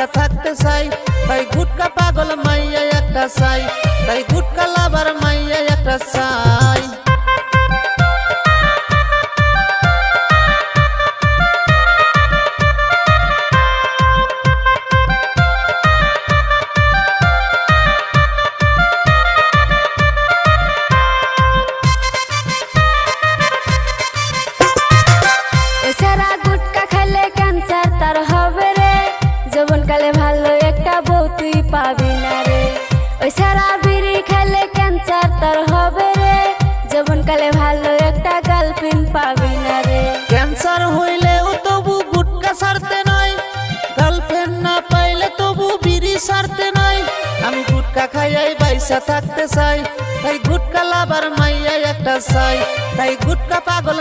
বাইসা থাকতে চাই, তাই গুটকা পাগল মাইয়া একটা চাই, তাই গুটকা লাভার মাইয়া একটা চাই। এছাড়া গুটকা খাইলে ক্যান্সার তার হবে রে, যৌবনকালে ভালো একটা বউ তুই পাবি না রে। ওই সারা বিড়ি খাইলে ক্যান্সার তার হবে রে, যৌবনকালে ভালো একটা গার্লফ্রেন্ড পাবি না রে। ক্যান্সার হইলেও তবু গুটকা ছাড়তে নাই, গার্লফ্রেন্ড না পাইলে তবু বিড়ি ছাড়তে নাই। আমি গুটকা খাইয়াই বাইসা থাকতে চাই, তাই গুটকা লাভার মাইয়া একটা চাই, তাই গুটকা পাগল